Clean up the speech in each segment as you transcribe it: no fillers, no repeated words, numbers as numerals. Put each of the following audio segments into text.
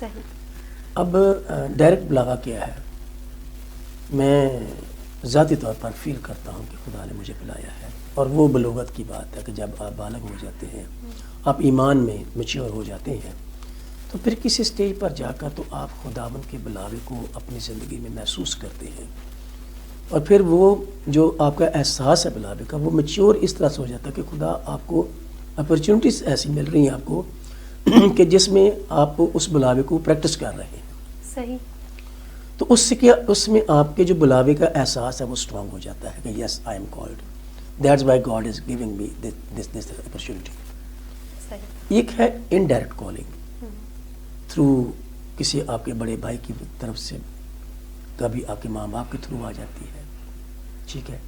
صحیح. اب ڈائریکٹ بلاغا کیا ہے، میں ذاتی طور پر فیل کرتا ہوں کہ خدا نے مجھے بلایا ہے، اور وہ بلوغت کی بات ہے کہ جب آپ بالغ ہو جاتے ہیں، آپ ایمان میں میچور ہو جاتے ہیں، تو پھر کسی سٹیج پر جا کر تو آپ خداوند کے بلاوے کو اپنی زندگی میں محسوس کرتے ہیں، اور پھر وہ جو آپ کا احساس ہے بلاوے کا، وہ میچور اس طرح سے ہو جاتا ہے کہ خدا آپ کو اپرچونٹیز ایسی مل رہی ہیں آپ کو کہ جس میں آپ اس بلاوے کو پریکٹس کر رہے ہیں. صحیح. تو اس میں آپ کے جو بلاوے کا احساس ہے وہ اسٹرانگ ہو جاتا ہے کہ yes I am called, that's why God is giving me this opportunity. صحیح. ایک ہے انڈائریکٹ کالنگ تھرو کسی آپ کے بڑے بھائی کی طرف سے، کبھی آپ کے ماں باپ کے تھرو آ جاتی ہے. ٹھیک ہے،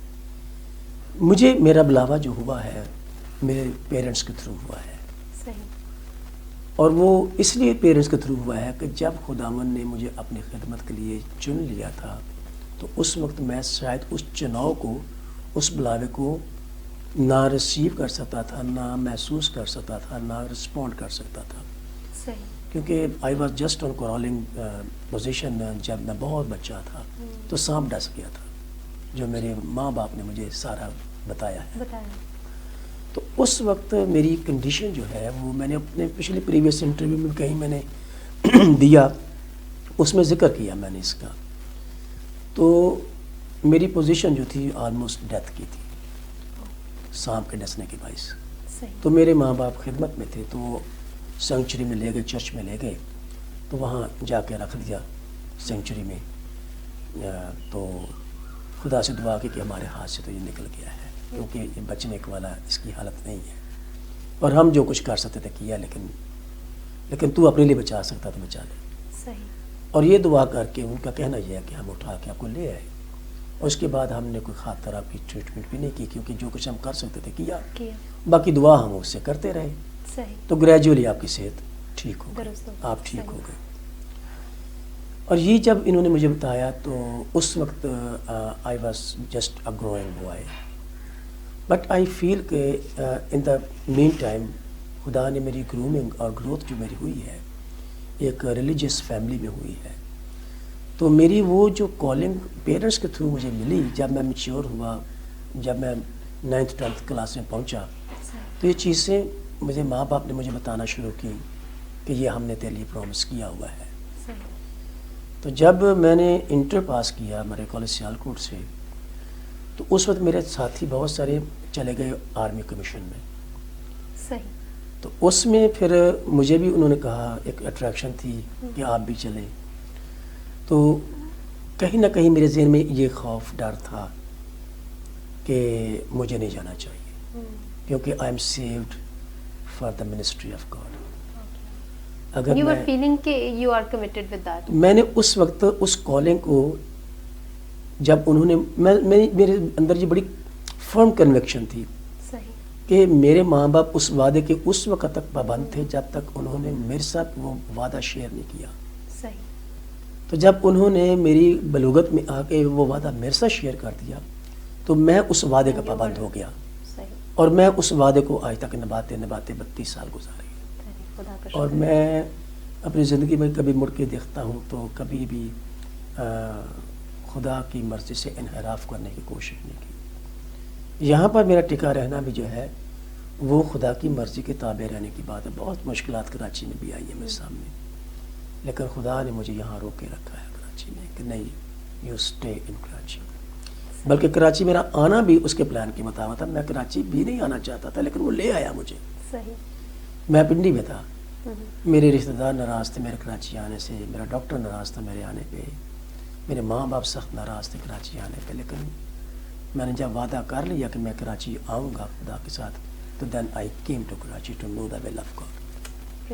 مجھے میرا بلاوا جو ہوا ہے میرے پیرنٹس کے تھرو ہوا ہے، صحیح. اور وہ اس لیے پیرنٹس کے تھرو ہوا ہے کہ جب خداوند نے مجھے اپنی خدمت کے لیے چن لیا تھا تو اس وقت میں شاید اس چناؤ کو، اس بلاوے کو نہ ریسیو کر سکتا تھا، نہ محسوس کر سکتا تھا، نہ رسپونڈ کر سکتا تھا. صحیح. کیونکہ آئی was just on crawling position. جب میں بہت بچہ تھا تو سانپ ڈس گیا تھا، جو میرے ماں باپ نے مجھے سارا بتایا ہے. تو اس وقت میری کنڈیشن جو ہے وہ میں نے اپنے پچھلے پریویس انٹرویو میں کہیں میں نے دیا، اس میں ذکر کیا میں نے اس کا. تو میری پوزیشن جو تھی آلموسٹ ڈیتھ کی تھی سانپ کے ڈسنے کے باعث. تو میرے ماں باپ خدمت میں تھے، تو سینکچری میں لے گئے، چرچ میں لے گئے، تو وہاں جا کے رکھ دیا سینکچری میں. تو خدا سے دعا کی کہ ہمارے ہاتھ سے تو یہ نکل گیا ہے، کیونکہ یہ بچنے والا اس کی حالت نہیں ہے، اور ہم جو کچھ کر سکتے تھے کیا، لیکن تو اپنے لیے بچا سکتا تو بچا لے. صحیح. اور یہ دعا کر کے ان کا کہنا یہ ہے کہ ہم اٹھا کے آپ کو لے آئے، اور اس کے بعد ہم نے کوئی خاص طرح کی ٹریٹمنٹ بھی نہیں کی، کیونکہ جو کچھ ہم کر سکتے تھے کیا، باقی دعا ہم اس سے کرتے رہے. صحیح. تو گریجولی آپ کی صحت ٹھیک ہو گئی، آپ ٹھیک ہو گئے. اور یہ جب انہوں نے مجھے بتایا تو اس وقت I was just a growing boy, but I feel کہ ان دا مین ٹائم خدا نے میری گرومنگ اور گروتھ جو میری ہوئی ہے ایک ریلیجیس فیملی میں ہوئی ہے. تو میری وہ جو کالنگ پیرنٹس کے تھرو مجھے ملی، جب میں میچور ہوا، جب میں 9th 10th کلاس میں پہنچا، تو یہ چیزیں مجھے ماں باپ نے مجھے بتانا شروع کی کہ یہ ہم نے تیرے لیے پرومس کیا ہوا ہے. تو جب میں نے انٹر پاس کیا ہمارے کالج سیالکوٹ سے، تو اس وقت میرے ساتھی بہت سارے چلے گئے آرمی کمیشن میں. صحیح. تو اس میں پھر مجھے بھی انہوں نے کہا، ایک اٹریکشن تھی کہ آپ بھی چلیں. تو کہیں نہ کہیں میرے ذہن میں یہ خوف ڈر تھا کہ مجھے نہیں جانا چاہیے، کیونکہ I am saved for the ministry of God. اگر You were feeling کہ you are committed with that. میں نے اس وقت اس کالنگ کو جب انہوں نے میرے اندر یہ بڑی فرم کنوکشن تھی کہ میرے ماں باپ اس وعدے کے اس وقت تک پابند تھے جب تک انہوں نے میرے ساتھ وہ وعدہ شیئر نہیں کیا. تو جب انہوں نے میری بلوغت میں آ کے وہ وعدہ میرے ساتھ شیئر کر دیا تو میں اس وعدے کا پابند ہو گیا، اور میں اس وعدے کو آج تک نبھاتے 32 سال گزارے. اور میں اپنی زندگی میں کبھی مڑ کے دیکھتا ہوں تو کبھی بھی خدا کی مرضی سے انحراف کرنے کی کوشش نہیں کی. یہاں پر میرا ٹکا رہنا بھی جو ہے وہ خدا کی مرضی کے تابع رہنے کی بات ہے. بہت مشکلات کراچی میں بھی آئی ہے میرے سامنے، لیکن خدا نے مجھے یہاں روک کے رکھا ہے کراچی میں کہ نہیں، یو اسٹے ان کراچی. بلکہ کراچی میرا آنا بھی اس کے پلان کے مطابق تھا. میں کراچی بھی نہیں آنا چاہتا تھا، لیکن وہ لے آیا مجھے. میں پنڈی میں تھا، میرے رشتہ دار ناراض تھے میرے کراچی آنے سے، میرا ڈاکٹر ناراض تھا میرے آنے پہ، میرے ماں باپ سخت ناراض تھے کراچی آنے پہ. لیکن میں نے جب وعدہ کر لیا کہ میں کراچی آؤں گا خدا کے ساتھ، تو then I came to Karachi to know the will of God.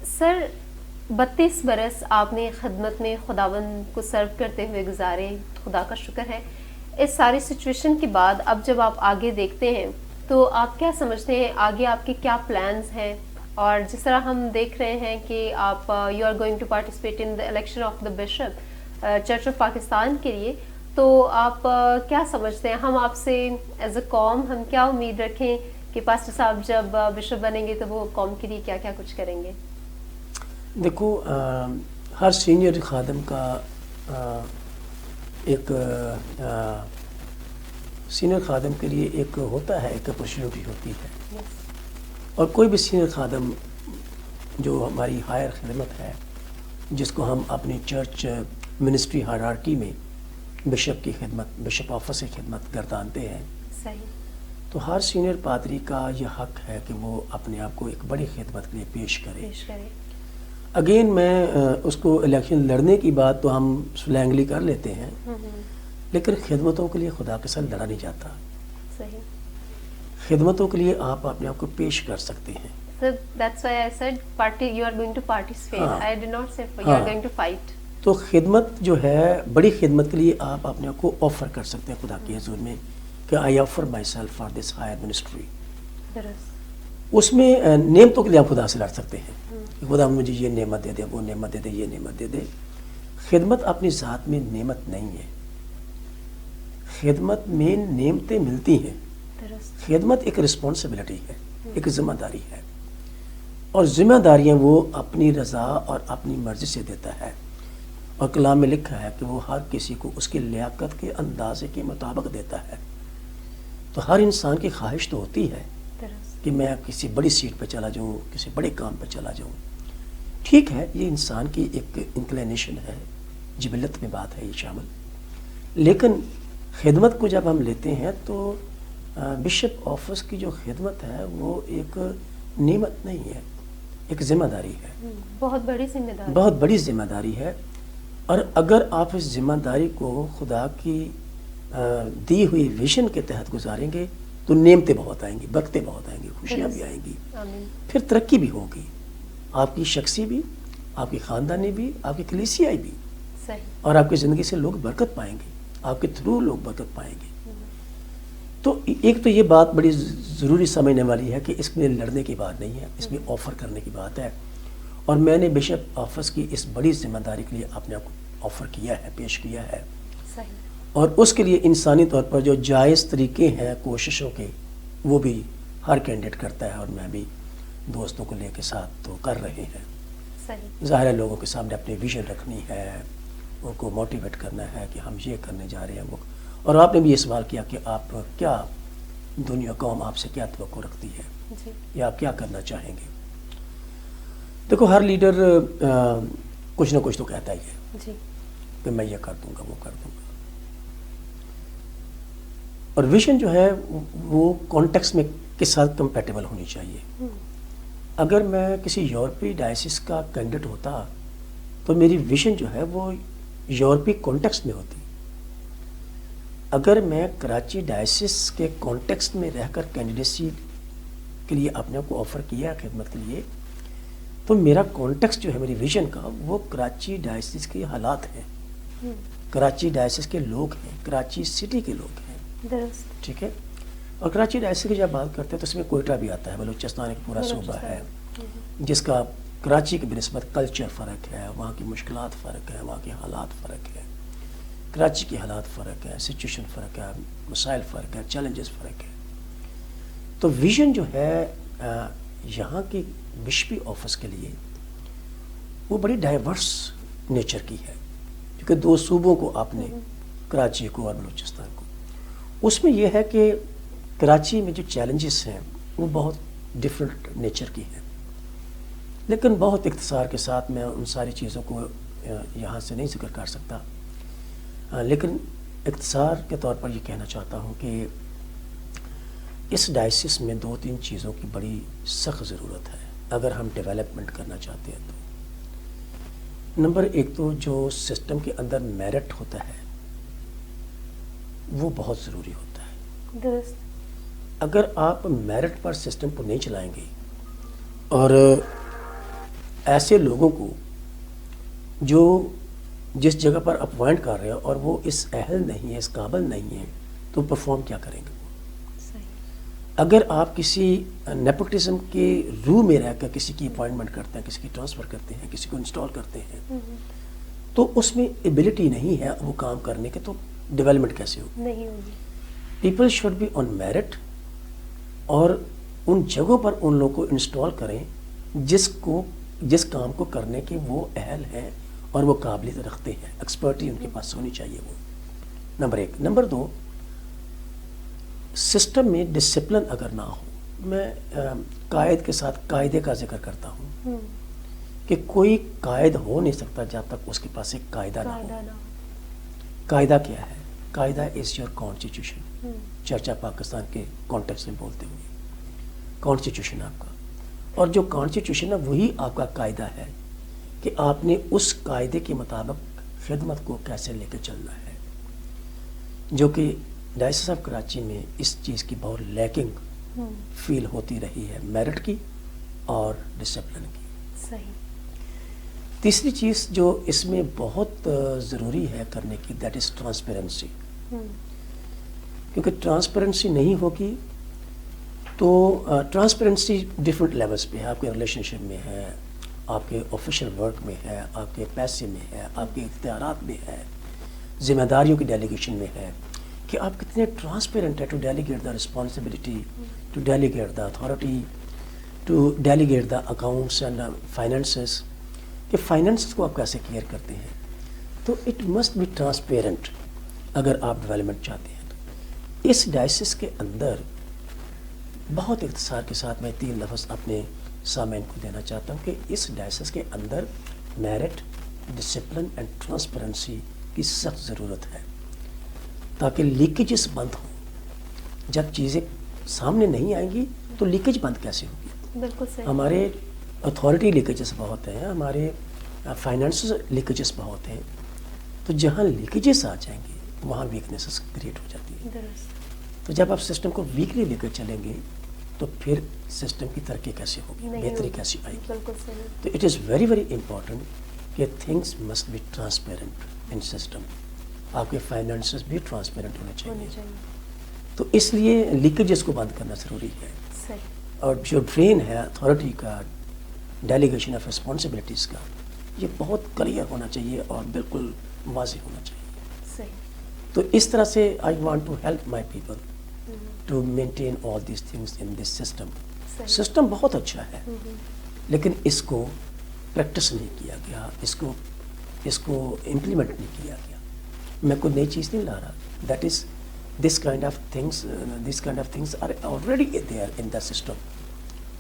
Sir 32 برس آپ نے خدمت میں خداوند کو سرو کرتے ہوئے گزارے، خدا کا شکر ہے. اس ساری سچویشن کے بعد اب جب آپ آگے دیکھتے ہیں تو آپ کیا سمجھتے ہیں آگے آپ کے کیا پلانز ہیں؟ اور جس طرح ہم دیکھ رہے ہیں کہ آپ you are going to participate in the election of the bishop church of Pakistan کے لیے، تو آپ کیا سمجھتے ہیں ہم آپ سے ایز اے قوم ہم کیا امید رکھیں کہ پاسٹر صاحب جب بشپ بنیں گے تو وہ قوم کے لیے کیا کیا کچھ کریں گے؟ دیکھو ہر سینئر خادم کا ایک سینئر خادم کے لیے ایک ہوتا ہے، ایک اپرچونیٹی ہوتی ہے، اور کوئی بھی سینئر خادم جو ہماری ہائر خدمت ہے، جس کو ہم اپنی چرچ منسٹری ہائرارکی میں بشپ کی خدمت، بشپ آفس کی خدمت گردانتے ہیں، صحیح، تو ہر سینئر پادری کا یہ حق ہے کہ وہ اپنے آپ کو ایک بڑی خدمت کے لیے پیش کرے۔ اگین میں اس کو الیکشن لڑنے کی بات تو ہم سلینگلی کر لیتے ہیں، لیکن خدمتوں کے لیے خدا کے ساتھ لڑا نہیں جاتا۔ صحیح، خدمتوں کے لیے آپ اپنے آپ کو پیش کر سکتے ہیں۔ So that's why I said you are going to participate. ہاں، I did not say you are going to fight. تو خدمت جو ہے، بڑی خدمت کے لیے آپ اپنے آپ کو آفر کر سکتے ہیں خدا کے حضور میں کہ I offer myself for this higher ministry. درست، اس میں نعمتوں کے لیے آپ خدا سے لڑ سکتے ہیں کہ خدا مجھے یہ نعمت دے دے، وہ نعمت دے دے، یہ نعمت دے دے۔ خدمت اپنی ذات میں نعمت نہیں ہے، خدمت میں نعمتیں ملتی ہیں۔ درست، خدمت ایک رسپانسبلٹی ہے، ایک ذمہ داری ہے، اور ذمہ داریاں وہ اپنی رضا اور اپنی مرضی سے دیتا ہے، اور کلام میں لکھا ہے کہ وہ ہر کسی کو اس کی لیاقت کے اندازے کے مطابق دیتا ہے۔ تو ہر انسان کی خواہش تو ہوتی ہے درست، کہ میں کسی بڑی سیٹ پہ چلا جاؤں، کسی بڑے کام پہ چلا جاؤں۔ ٹھیک ہے، یہ انسان کی ایک انکلینیشن ہے، جبلت میں بات ہے یہ شامل، لیکن خدمت کو جب ہم لیتے ہیں تو بشپ آفس کی جو خدمت ہے وہ ایک نعمت نہیں ہے، ایک ذمہ داری ہے، بہت بڑی ذمہ داری، بہت بڑی ذمہ داری ہے۔ اور اگر آپ اس ذمہ داری کو خدا کی دی ہوئی ویژن کے تحت گزاریں گے تو نعمتیں بہت آئیں گی، برکتیں بہت آئیں گی، خوشیاں بھی آئیں گی، آمین، پھر ترقی بھی ہوگی، آپ کی شخصی بھی، آپ کی خاندانی بھی، آپ کی کلیسیائی بھی، صحیح، اور آپ کی زندگی سے لوگ برکت پائیں گے، آپ کے تھرو لوگ برکت پائیں گے۔ تو ایک تو یہ بات بڑی ضروری سمجھنے والی ہے کہ اس میں لڑنے کی بات نہیں ہے، اس میں آفر کرنے کی بات ہے، اور میں نے بشپ آفس کی اس بڑی ذمہ داری کے لیے اپنے آپ کو آفر کیا ہے، پیش کیا ہے، صحیح، اور اس کے لیے انسانی طور پر جو جائز طریقے ہیں کوششوں کے، وہ بھی ہر کینڈیڈیٹ کرتا ہے، اور میں بھی دوستوں کو لے کے ساتھ تو کر رہے ہیں۔ صحیح، ظاہر ہے لوگوں کے سامنے اپنی ویژن رکھنی ہے، ان کو موٹیویٹ کرنا ہے کہ ہم یہ کرنے جا رہے ہیں وہ، اور آپ نے بھی یہ سوال کیا کہ آپ کیا، دنیا قوم آپ سے کیا توقع رکھتی ہے، جی، یا آپ کیا کرنا چاہیں گے۔ دیکھو ہر لیڈر کچھ نہ کچھ تو کہتا ہی ہے جی، کہ میں یہ کر دوں گا، وہ کر دوں گا، اور ویژن جو ہے وہ کانٹیکس میں کے ساتھ کمپیٹیبل ہونی چاہیے۔ اگر میں کسی یورپی ڈائسس کا کینڈیڈیٹ ہوتا تو میری ویژن جو ہے وہ یورپی کانٹیکس میں ہوتی۔ اگر میں کراچی ڈائسس کے کانٹیکسٹ میں رہ کر کینڈیڈیسی کے لیے اپنے آپ کو آفر کیا خدمت کے لیے، تو میرا کانٹیکسٹ جو ہے میری ویژن کا وہ کراچی ڈائسس کے حالات ہیں، کراچی ڈائسس کے لوگ ہیں، کراچی سٹی کے لوگ ہیں، درست، ٹھیک ہے۔ اور کراچی ڈائسس کی جب بات کرتے ہیں تو اس میں کوئٹہ بھی آتا ہے، بلوچستان ایک پورا صوبہ ہے جس کا کراچی کی بنسبت کلچر فرق ہے، وہاں کی مشکلات فرق ہے، وہاں کے حالات فرق ہے، کراچی کے حالات فرق ہے، سچویشن فرق ہے، مسائل فرق ہے، چیلنجز فرق ہے۔ تو ویژن جو ہے یہاں کی بشپی آفس کے لیے وہ بڑی ڈائیورس نیچر کی ہے، کیونکہ دو صوبوں کو آپ نے، کراچی کو اور بلوچستان کو، اس میں یہ ہے کہ کراچی میں جو چیلنجز ہیں وہ بہت ڈفرینٹ نیچر کی ہیں، لیکن بہت اختصار کے ساتھ میں ان ساری چیزوں کو یہاں سے نہیں ذکر کر سکتا، لیکن اختصار کے طور پر یہ کہنا چاہتا ہوں کہ اس ڈائسس میں 2-3 چیزوں کی بڑی سخت ضرورت ہے اگر ہم ڈیولپمنٹ کرنا چاہتے ہیں تو۔ نمبر 1 تو جو سسٹم کے اندر میرٹ ہوتا ہے وہ بہت ضروری ہوتا ہے۔ درست، اگر آپ میرٹ پر سسٹم کو نہیں چلائیں گے اور ایسے لوگوں کو جو جس جگہ پر اپوائنٹ کر رہے ہیں اور وہ اس اہل نہیں ہے، اس قابل نہیں ہے، تو پرفارم کیا کریں گے؟ صحیح، اگر آپ کسی نیپوٹزم کے روح میں رہ کر کسی کی اپوائنٹمنٹ کرتے ہیں، کسی کی ٹرانسفر کرتے ہیں، کسی کو انسٹال کرتے ہیں، تو اس میں ایبلٹی نہیں ہے وہ کام کرنے کے، تو ڈیولپمنٹ کیسے ہوگی؟ نہیں ہوگی، people should be on merit, اور ان جگہوں پر ان لوگوں کو انسٹال کریں جس کام کو کرنے کے وہ اہل ہیں اور وہ قابلیت رکھتے ہیں، ایکسپرٹی ان کے پاس ہونی چاہیے وہ، نمبر 1۔ نمبر 2، سسٹم میں ڈسپلن اگر نہ ہو، میں قائد کے ساتھ قاعدے کا ذکر کرتا ہوں کہ کوئی قائد ہو نہیں سکتا جب تک اس کے پاس ایک قاعدہ نہ ہو۔ قاعدہ کیا ہے؟ قاعدہ از یور کانسٹیٹیوشن، چرچا پاکستان کے کانٹیکسٹ میں بولتے ہوئے کانسٹیٹیوشن آپ کا، اور جو کانسٹیٹیوشن ہے وہی آپ کا قاعدہ ہے کہ آپ نے اس قاعدے کے مطابق خدمت کو کیسے لے کے چلنا ہے، جو کہ ڈائسس آف کراچی میں اس چیز کی بہت لیکنگ فیل ہوتی رہی ہے، میرٹ کی اور ڈسپلن کی۔ صحیح۔ تیسری چیز جو اس میں بہت ضروری ہے کرنے کی، دیٹ از ٹرانسپیرنسی، کیونکہ ٹرانسپیرنسی نہیں ہوگی تو ٹرانسپیرنسی ڈفرینٹ لیولس پہ ہے، آپ کے ریلیشن شپ میں ہے، آپ کے آفیشیل ورک میں ہے، آپ کے پیسے میں ہے، آپ کے اختیارات میں ہے، ذمہ داریوں کی ڈیلیگیشن میں ہے، کہ آپ کتنے ٹرانسپیرنٹ ہے to delegate the responsibility, to delegate the authority, to delegate the accounts and finances, کہ فائنینس کو آپ کیسے کلیئر کرتے ہیں۔ تو اٹ مسٹ بی ٹرانسپیرنٹ اگر آپ ڈیولپمنٹ چاہتے ہیں تو۔ اس ڈائسس کے اندر بہت اختصار کے ساتھ میں 3 لفظ اپنے سامعین کو دینا چاہتا ہوں کہ اس ڈائسس کے اندر میرٹ، ڈسپلن اینڈ ٹرانسپیرنسی کی سخت ضرورت ہے تاکہ لیکیجز بند ہوں۔ جب چیزیں سامنے نہیں آئیں گی تو لیکیج بند کیسے ہوگی؟ بالکل صحیح۔ ہمارے اتھارٹی لیکیجز بہت ہیں، ہمارے فائنینس لیکیجز بہت ہیں، تو جہاں لیکیجز آ جائیں گے وہاں ویکنیسز کریٹ ہو جاتی ہے۔ درست۔ تو جب آپ سسٹم کو ویکلی لے کر چلیں گے تو پھر سسٹم کی ترقی کیسے ہوگی، بہتری کیسے آئے گی؟ بالکل صحیح۔ تو it is very very important کہ things must be transparent in system, آپ کے فائنینسز بھی ٹرانسپیرنٹ ہونے چاہیے۔ تو اس لیے لیکیجز کو بند کرنا ضروری ہے، صحیح۔ اور جو ڈرین ہے اتھارٹی کا، ڈیلیگیشن آف رسپانسبلٹیز کا، یہ بہت کلیئر ہونا چاہیے اور بالکل واضح ہونا چاہیے۔ صحیح۔ تو اس طرح سے I want to help my people to maintain all these things in this system. System بہت اچھا ہے لیکن اس کو پریکٹس نہیں کیا گیا، اس کو امپلیمنٹ نہیں کیا گیا۔ میں کوئی نئی چیز نہیں لا رہا، that is this kind of things are already there in the system,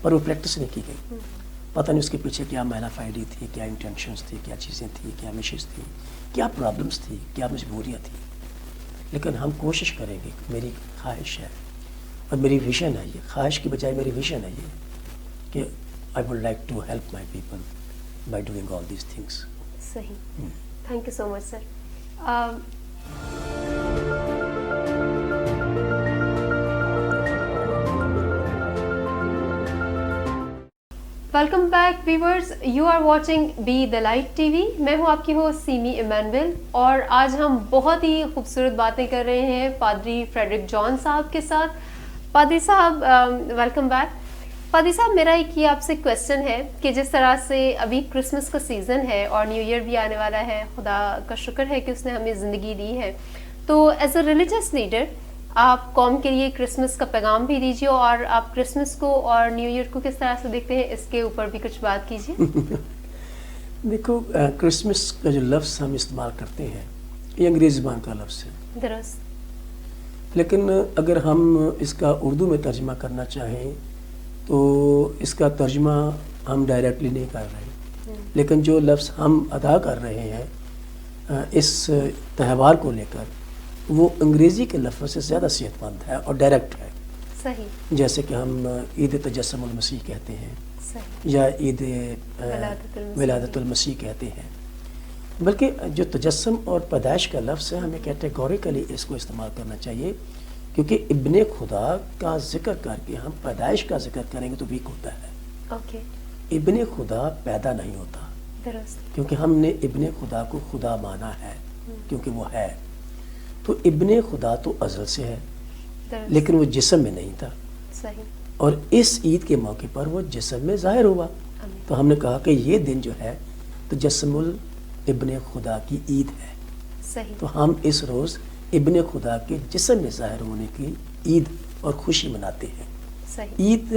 پر وہ پریکٹس نہیں کی گئی۔ پتہ نہیں اس کے پیچھے کیا میلا فائڈی تھی، کیا انٹینشنز تھی، کیا چیزیں تھیں، کیا مشز تھی، کیا پرابلمس تھی، کیا مجبوریاں تھیں۔ لیکن ہم کوشش کریں گے، میری خواہش ہے اور میری ویژن ہے، یہ خواہش کی بجائے میری ویژن ہے یہ کہ I would like to help my people by doing all these things. صحیح۔ Thank you so much sir. Welcome back viewers, you are watching be the light TV وی۔ میں ہوں آپ کی ہوسٹ سیمی ایمینول، اور آج ہم بہت ہی خوبصورت باتیں کر رہے ہیں پادری فریڈرک جان صاحب کے ساتھ۔ پادری صاحب ویلکم بیک۔ پادری صاحب، میرا ایک یہ آپ سے کویسچن ہے کہ جس طرح سے ابھی کرسمس کا سیزن ہے اور نیو ایئر بھی آنے والا ہے، خدا کا شکر ہے کہ اس نے ہمیں زندگی دی ہے، تو ایز اے ریلیجس لیڈر آپ قوم کے لیے کرسمس کا پیغام بھی دیجیے، اور آپ کرسمس کو اور نیو ایئر کو کس طرح سے دیکھتے ہیں، اس کے اوپر بھی کچھ بات کیجیے۔ دیکھو، کرسمس کا جو لفظ ہم استعمال کرتے ہیں یہ انگریزی زبان کا لفظ ہے، درست، لیکن اگر ہم اس کا اردو میں ترجمہ کرنا چاہیں تو اس کا ترجمہ ہم ڈائریکٹلی نہیں کر رہے، لیکن جو لفظ ہم ادا کر رہے ہیں اس تہوار کو لے کر، وہ انگریزی کے لفظ سے زیادہ صحت مند ہے اور ڈائریکٹ ہے۔ صحیح۔ جیسے کہ ہم عید تجسم المسیح کہتے ہیں، صحیح۔ یا عید ولادت المسیح کہتے ہیں، بلکہ جو تجسم اور پیدائش کا لفظ ہے ہمیں کیٹیگوریکلی اس کو استعمال کرنا چاہیے، کیونکہ ابن خدا کا ذکر کر کے ہم پیدائش کا ذکر کریں گے تو ویک ہوتا ہے۔ اوکے۔ ابن خدا پیدا نہیں ہوتا، درست، کیونکہ ہم نے ابن خدا کو خدا مانا ہے، کیونکہ وہ ہے۔ تو ابن خدا تو ازل سے ہے، درست، لیکن وہ جسم میں نہیں تھا، صحیح، اور اس عید کے موقع پر وہ جسم میں ظاہر ہوا۔ آمین۔ تو ہم نے کہا کہ یہ دن جو ہے تجسم الابن خدا کی عید ہے، صحیح، تو ہم اس روز ابن خدا کے جسم میں ظاہر ہونے کی عید اور خوشی مناتے ہیں۔ صحیح، عید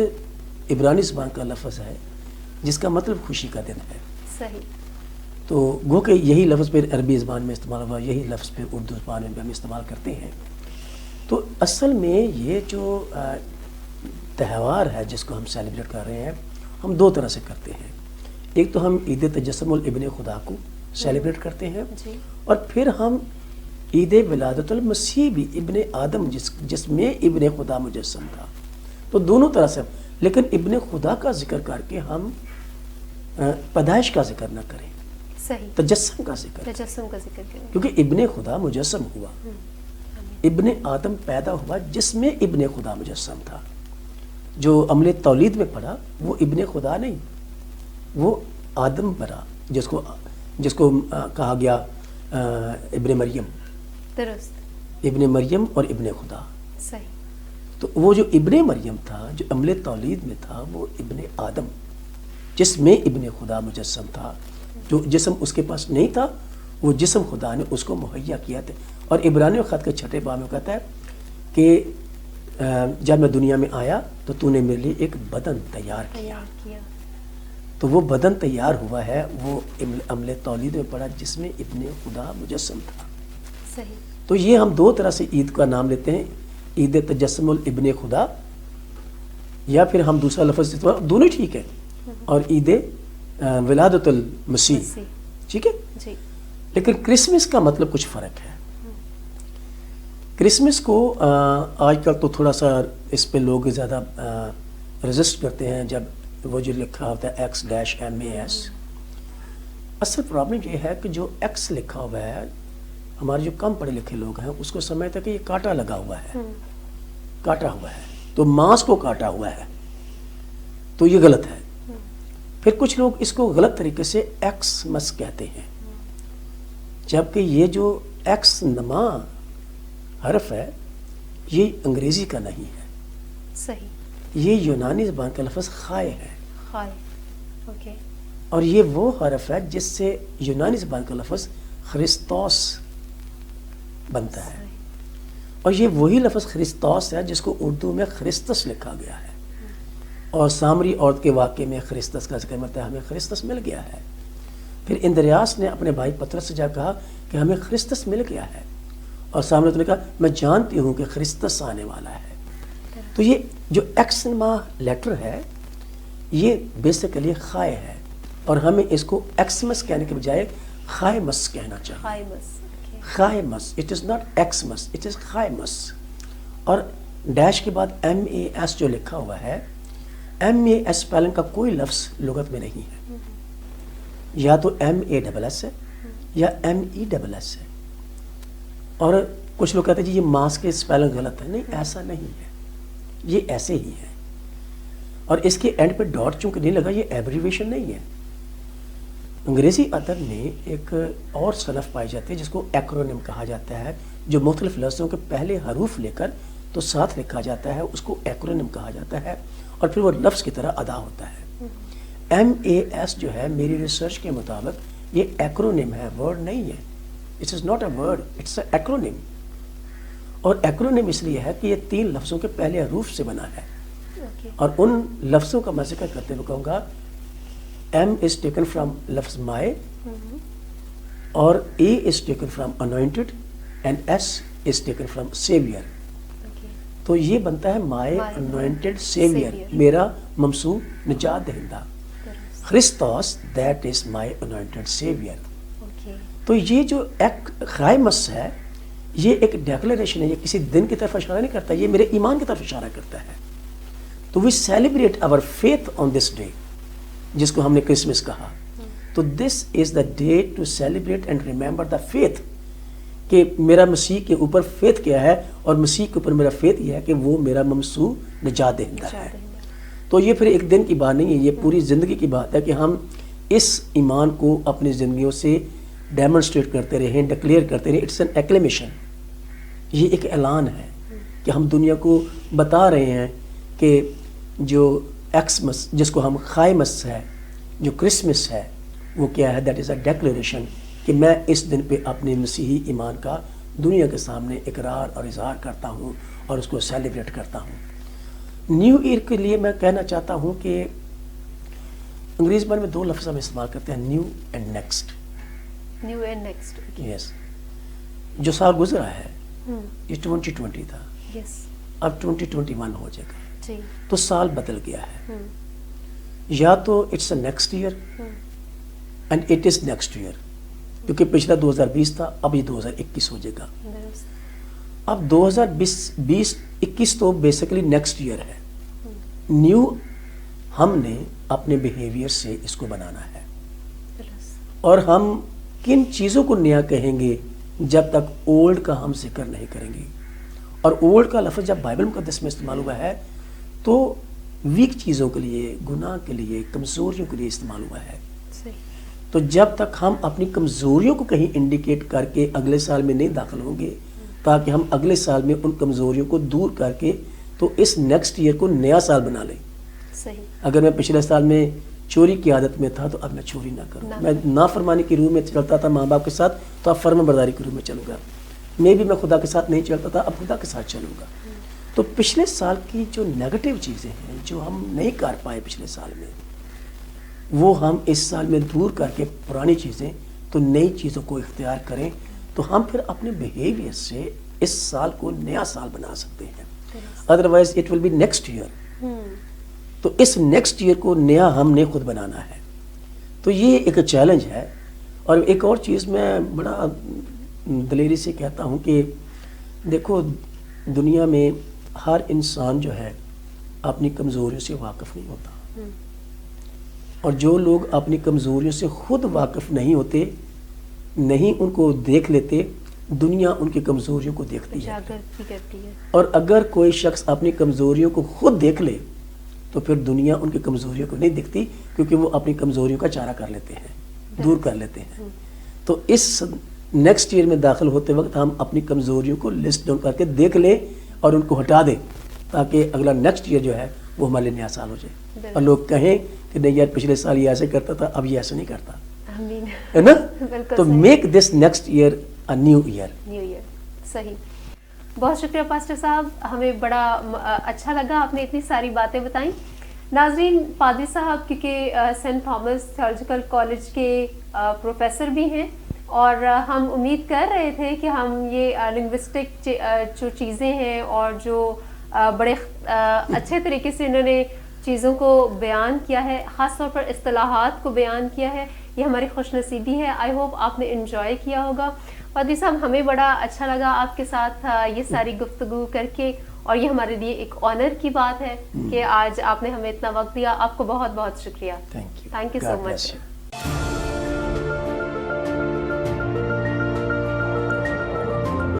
عبرانی زبان کا لفظ ہے جس کا مطلب خوشی کا دن ہے. صحیح. تو گو کہ یہی لفظ پھر عربی زبان میں استعمال ہوا, یہی لفظ پھر اردو زبان میں ہم استعمال کرتے ہیں. تو اصل میں یہ جو تہوار ہے جس کو ہم سیلیبریٹ کر رہے ہیں, ہم دو طرح سے کرتے ہیں. ایک تو ہم عید تجسم الابن خدا کو سیلیبریٹ کرتے ہیں, جی. اور پھر ہم عید ولادت المسیح بھی ابن آدم جس میں ابن خدا مجسم تھا. تو دونوں طرح سے, لیکن ابن خدا کا ذکر کر کے ہم پیدائش کا ذکر نہ کریں, صحیح, تجسم کا ذکر, تجسم کا ذکر کریں. کیونکہ ابن خدا مجسم ہوا, ابن آدم پیدا ہوا جس میں ابن خدا مجسم تھا. جو عمل تولید میں پڑھا وہ ابن خدا نہیں, وہ آدم برا جس کو کہا گیا ابن مریم, درست, ابن مریم اور ابن خدا. صحیح. تو وہ جو ابن مریم تھا جو عمل تولید میں تھا وہ ابن آدم جس میں ابن خدا مجسم تھا. جو جسم اس کے پاس نہیں تھا وہ جسم خدا نے اس کو مہیا کیا تھا. اور عبرانیوں خط کے 6 باب میں کہتا ہے کہ جب میں دنیا میں آیا تو نے میرے لیے ایک بدن تیار کیا. تو وہ بدن تیار ہوا ہے, وہ عمل تولید میں پڑا جس میں ابن خدا مجسم تھا. صحیح. تو یہ ہم دو طرح سے عید کا نام لیتے ہیں, عید تجسم الابن خدا, یا پھر ہم دوسرا لفظ دونوں ٹھیک ہے, اور عید ولادت المسیح, ٹھیک ہے. جی. لیکن کرسمس کا مطلب کچھ فرق ہے. کرسمس کو آج کل تو تھوڑا سا اس پہ لوگ زیادہ رجسٹ کرتے ہیں جب وہ جو لکھا ہوتا ہے X-MAS. اصل پرابلم یہ ہے کہ جو X لکھا ہوا ہے, ہمارے جو کم پڑھے لکھے لوگ ہیں اس کو سمجھتے ہیں کہ یہ کاٹا لگا ہوا ہے, کاٹا ہوا ہے, تو ماس کو کاٹا ہوا ہے, تو یہ غلط ہے. پھر کچھ لوگ اس کو غلط طریقے سے ایکسمس کہتے ہیں, جبکہ یہ جو ایکس نما حرف ہے یہ انگریزی کا نہیں ہے. صحیح. یہ یونانی زبان کا لفظ خائے ہے. خائے. اوکے. اور یہ وہ حرف ہے جس سے یونانی زبان کا لفظ خرستوس بنتا ہے. اور یہ وہی لفظ خرستوس ہے جس کو اردو میں خرستس لکھا گیا ہے. اور سامری عورت کے واقعے میں خرستس کا ذکر ملتا ہے, ہمیں خرستس مل گیا ہے. پھر اندریاس نے اپنے بھائی پطرس سے جا کہا کہ ہمیں خرستس مل گیا ہے, اور سامنے نے کہا میں جانتی ہوں کہ خرستس آنے والا ہے. تو یہ جو ایکسما لیٹر ہے یہ بیسیکلی خائے ہے, اور ہمیں اس کو ایکسمس کہنے کے بجائے خائمس کہنا چاہیے. خائمس, it is not Xmas, it is خائمس. اور ڈیش کے بعد MAS جو لکھا ہوا ہے, MAS اسپیلنگ کا کوئی لفظ لغت میں نہیں ہے. یا تو MASS ہے یا MESS ہے. اور کچھ لوگ کہتے ہیں جی یہ ماس کے اسپیلنگ غلط ہے. نہیں, ایسا نہیں ہے, یہ ایسے ہی ہے. اور اس کے اینڈ پہ ڈاٹ چونکہ نہیں لگا, یہ ایبریویشن نہیں ہے. انگریزی ادب میں ایک اور صنف پائی جاتی ہے جس کو ایکرونیم کہا جاتا ہے, جو مختلف لفظوں کے پہلے حروف لے کر تو ساتھ لکھا جاتا ہے, اس کو ایکرونیم کہا جاتا ہے, اور پھر وہ لفظ کی طرح ادا ہوتا ہے. MAS جو ہے میری ریسرچ کے مطابق یہ ایکرونیم ہے, ورڈ نہیں ہے. It is not a word, it's a acronym. اور ایکرونیم اس لیے ہے کہ یہ 3 لفظوں کے پہلے حروف سے بنا ہے. اور ان لفظوں کا میں ذکر کرتے ہوئے کہوں گا M is taken from لفظ مائے, اور A is taken from anointed, and S is taken from savior. تو یہ بنتا ہے مائے anointed savior, میرا ممسوح نجات دہندہ. خرستوس, that is my anointed savior. تو یہ جو خائمس ہے یہ ایک ڈیکلیریشن ہے, یہ کسی دن کی طرف اشارہ نہیں کرتا, یہ میرے ایمان کی طرف اشارہ کرتا ہے. تو we celebrate our faith on this day, جس کو ہم نے کرسمس کہا. تو this is the day to celebrate and remember the faith, کہ میرا مسیح کے اوپر فیتھ کیا ہے, اور مسیح کے اوپر میرا فیتھ یہ ہے کہ وہ میرا ممسوح نجات دہندہ ہے. تو یہ پھر ایک دن کی بات نہیں ہے, یہ پوری زندگی کی بات ہے کہ ہم اس ایمان کو اپنی زندگیوں سے ڈیمونسٹریٹ کرتے رہیں, ڈکلیئر کرتے رہیں. اٹس این ایکلیمیشن, یہ ایک اعلان ہے کہ ہم دنیا کو بتا رہے ہیں کہ جو ایکسمس جس کو ہم خائمس ہے, جو کرسمس ہے, وہ کیا ہے, دیٹ از اے ڈیکلیریشن کہ میں اس دن پہ اپنے مسیحی ایمان کا دنیا کے سامنے اقرار اور اظہار کرتا ہوں اور اس کو سیلیبریٹ کرتا ہوں. نیو ایئر کے لیے میں کہنا چاہتا ہوں کہ انگریزی زبان میں 2 لفظ ہم استعمال کرتے ہیں، new and next. New and next. Yes, جو سال گزرا ہے یہ 2020 تھا، یس. اب 2021 ہو جائے گا، جی. تو سال بدل گیا ہے. یا تو it's a next year and it is next year, کیونکہ پچھلا 2020 تھا، اب یہ 2021 ہو جائے گا. اب 2021 تو بیسیکلی نیکسٹ ایئر ہے. نیو ہم نے اپنے بیہیویئر سے اس کو بنانا ہے، اور ہم کن چیزوں کو نیا کہیں گے جب تک اولڈ کا ہم ذکر نہیں کریں گے. اور اولڈ کا لفظ جب بائبل مقدس میں استعمال ہوا ہے تو ویک چیزوں کے لیے، گناہ کے لیے، کمزوریوں کے لیے استعمال ہوا ہے. تو جب تک ہم اپنی کمزوریوں کو کہیں انڈیکیٹ کر کے اگلے سال میں نہیں داخل ہوں گے، تاکہ ہم اگلے سال میں ان کمزوریوں کو دور کر کے تو اس نیکسٹ ایئر کو نیا سال بنا لیں. صحیح. اگر میں پچھلے سال میں چوری کی عادت میں تھا تو اب میں چوری نہ کروں. میں نافرمانی کی روح میں چلتا تھا ماں باپ کے ساتھ، تو اب فرما برداری کی روح میں چلوں گا. میں خدا کے ساتھ نہیں چلتا تھا، اب خدا کے ساتھ چلوں گا. تو پچھلے سال کی جو نیگیٹو چیزیں ہیں جو ہم نہیں کر پائے پچھلے سال میں، وہ ہم اس سال میں دور کر کے پرانی چیزیں تو نئی چیزوں کو اختیار کریں، تو ہم پھر اپنے بیہیویئر سے اس سال کو نیا سال بنا سکتے ہیں. Otherwise it will be next year. تو اس نیکسٹ ایئر کو نیا ہم نے خود بنانا ہے. تو یہ ایک چیلنج ہے. اور ایک اور چیز میں بڑا دلیری سے کہتا ہوں کہ دیکھو، دنیا میں ہر انسان جو ہے اپنی کمزوریوں سے واقف نہیں ہوتا، اور جو لوگ اپنی کمزوریوں سے خود واقف نہیں ہوتے، نہیں ان کو دیکھ لیتے، دنیا ان کی کمزوریوں کو دیکھتی ہے. اور اگر کوئی شخص اپنی کمزوریوں کو خود دیکھ لے تو پھر دنیا ان کی کمزوریوں کو نہیں دیکھتی، کیونکہ وہ اپنی کمزوریوں کا چارہ کر لیتے ہیں، دور کر لیتے ہیں. تو اس نیکسٹ ایئر میں داخل ہوتے وقت ہم اپنی کمزوریوں کو لسٹ ڈاؤن کر کے دیکھ لیں اور ان کو ہٹا دیں، تاکہ اگلا نیکسٹ ایئر جو ہے وہ ہمارے لیے نیا سال ہو جائے، اور لوگ کہیں کہ نہیں یار پچھلے سال یہ ایسے کرتا تھا، اب یہ ایسے نہیں کرتا، ہے نا. تو make this next year a new year. New year. صحیح. بہت شکریہ پاسٹر صاحب، ہمیں بڑا اچھا لگا، آپ نے اتنی ساری باتیں بتائیں. ناظرین، پادری صاحب کیونکہ سینٹ تھامس تھیولوجیکل کالج کے پروفیسر بھی ہیں، اور ہم امید کر رہے تھے کہ ہم یہ لنگوسٹک جو چیزیں ہیں اور جو بڑے اچھے طریقے سے انہوں نے چیزوں کو بیان کیا ہے، خاص طور پر اصطلاحات کو بیان کیا ہے، یہ ہماری خوش نصیبی ہے. آئی ہوپ آپ نے انجوائے کیا ہوگا. پادری صاحب، ہمیں بڑا اچھا لگا آپ کے ساتھ یہ ساری گفتگو کر کے، اور یہ ہمارے لیے ایک آنر کی بات ہے کہ آج آپ نے ہمیں اتنا وقت دیا. آپ کو بہت بہت شکریہ. Thank you. Thank you so much.